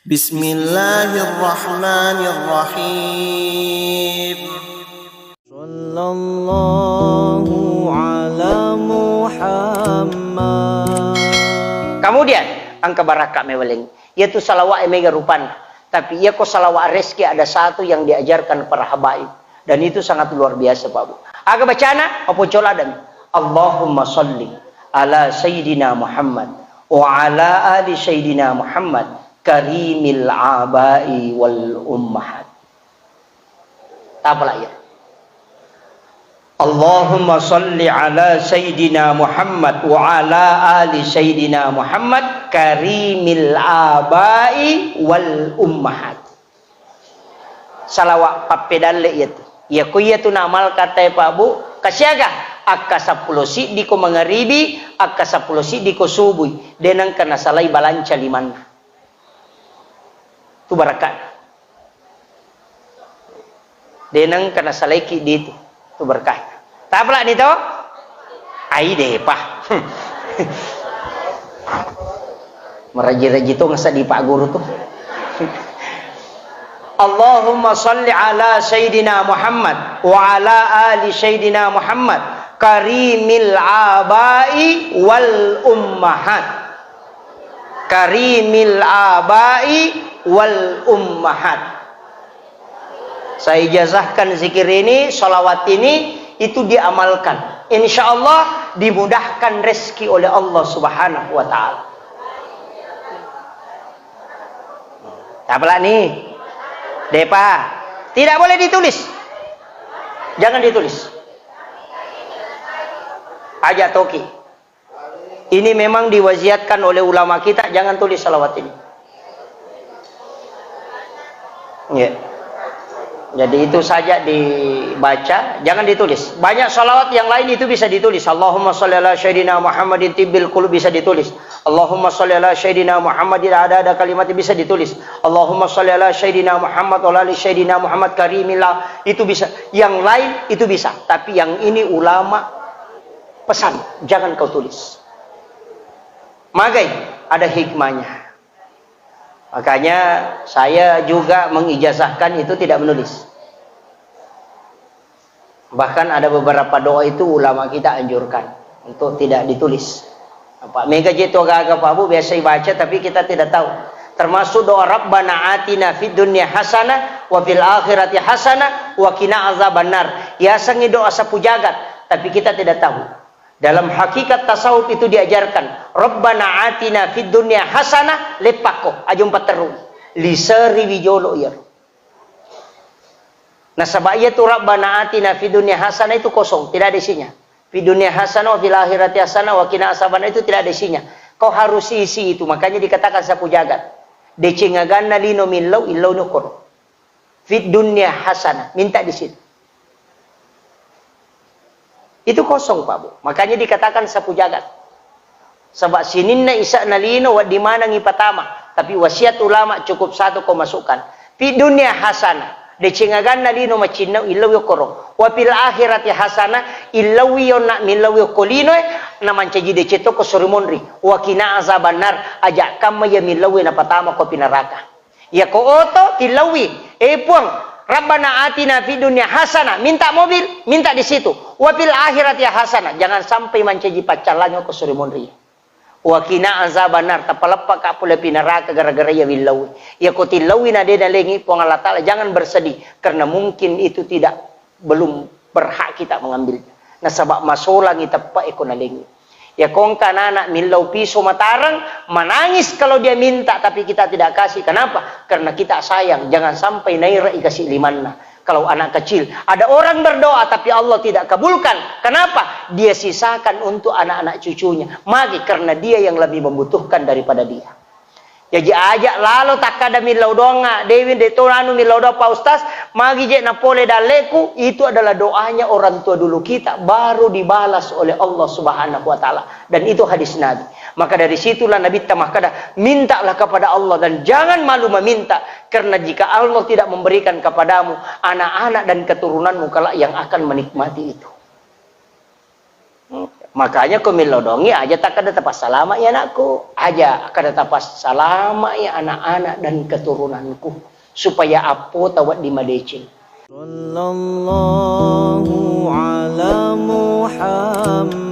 Bismillahirrahmanirrahim. Sallallahu ala Muhammad. Kemudian angka barakah meweleng, yaitu salawat mega rupan. Tapi ia ko salawat reski ada satu yang diajarkan para habaib, dan itu sangat luar biasa Pak Bu. Aga bacana apa coladan? Allahumma salli ala sayyidina Muhammad wa ala ali sayyidina Muhammad karimil abai wal ummahat. Apalah ya? Allahumma salli ala sayyidina Muhammad wa ala ali sayyidina Muhammad karimil abai wal ummahat. Salawat papedalle itu. Ya kuya tu namal kata Pak Bu, kasyaga akka 10 si di ko mangaribi, akka 10 si di ko subuh. Denang kana salai balanca limanna. Tu barakat. Denang kana salai ki di tu berkah. Tak pula ni tu? Ai deh pah. Meraji-raji tu ngasa di Pak Guru tu. Allahumma salli ala sayyidina Muhammad wa ala ali sayyidina Muhammad karimil abai wal ummahat. Karimil abai wal ummahat. Saya ijazahkan zikir ini, salawat ini, itu diamalkan. Insya Allah dimudahkan rezeki oleh Allah Subhanahu wa Ta'ala. Tak apalah nih, Depa, tidak boleh ditulis. Jangan ditulis. Aja toki. Ini memang diwasiatkan oleh ulama kita, jangan tulis salawat ini. Ya. Jadi itu saja dibaca, jangan ditulis. Banyak salawat yang lain itu bisa ditulis. Allahumma sholli ala sayyidina Muhammadin tibbil qulub bisa ditulis. Allahumma sholli ala sayyidina Muhammadin ada kalimat bisa ditulis. Allahumma sholli ala sayyidina Muhammad wa ala sayyidina Muhammad karimillah itu bisa. Yang lain itu bisa, tapi yang ini ulama pesan, jangan kau tulis. Magai ada hikmahnya. Makanya saya juga mengijazahkan itu tidak menulis. Bahkan ada beberapa doa itu ulama kita anjurkan untuk tidak ditulis. Apa mega jitu agak Pak Bu biasa baca tapi kita tidak tahu. Termasuk doa Rabbana atina fid dunya hasanah wa fil akhirati hasanah wa qina azabannar. Ya sangi doa sapu jagat tapi kita tidak tahu. Dalam hakikat tasawuf itu diajarkan Rabbana atina fid dunya hasanah lepako ajum pateru liseri wijolo ya. Nah sabaya tu Rabbana atina fid dunya hasanah itu kosong, tidak ada isinya. Fid dunya hasanah wa fil akhirati hasanah wa qina azabannar itu tidak ada isinya. Kau harus isi itu, makanya dikatakan sapu jagat. Decengaganna lino millau illau nukor. Fid dunya hasanah, minta di situ. Itu kosong Pak Bu. Makanya dikatakan sapu jagat. Sebab sininna isa nalino wa dimana ngipatama. Tapi wasiat ulama cukup satu kau masukkan. Fi dunia hasanah. Decengagan nalino macina ilaw yokoro. Wa fil akhirati hasanah ilaw yona milaw yokolino na mancaji deceto ko surimonri. Wa kina azabanar ajak kama ya milaw na patama ko pinaraka. Ya ko oto tilawi. Puang. Rabbana atina fid dunya hasanah, minta mobil, minta di situ. Wa fil akhirati hasanah, jangan sampai mancaji pacalanyo ko surimonri. Wa qina azabannar, tapalappa ka pula pinaraka gara-gara ya willawi. Ya ko tilawi na de dalengi po Allah Taala, jangan bersedih karena mungkin itu tidak belum berhak kita mengambilnya. Na sabab masolang itappa iko nalengi. Ya kong kanana milau piso matarang menangis kalau dia minta tapi kita tidak kasih. Kenapa? Karena kita sayang. Jangan sampai naira ikasih limanna. Kalau anak kecil ada orang berdoa tapi Allah tidak kabulkan. Kenapa? Dia sisakan untuk anak-anak cucunya. Magi karena dia yang lebih membutuhkan daripada dia. Ya ajak lalu tak ada milau donga Dewi detonanu milau doa Pak Ustaz magi je na pole daleku itu adalah doanya orang tua dulu kita baru dibalas oleh Allah Subhanahu wa Ta'ala dan itu hadis Nabi. Maka dari situlah Nabi tamakada mintalah kepada Allah dan jangan malu meminta karena jika Allah tidak memberikan kepadamu anak-anak dan keturunanmu kelak yang akan menikmati itu. Makanya kau melodongi aja tak ada tapas salama ya anakku. Aja kada tapas salama ya anak-anak dan keturunanku. Supaya apo tawat di madecin. Sallallahu ala Muhammad.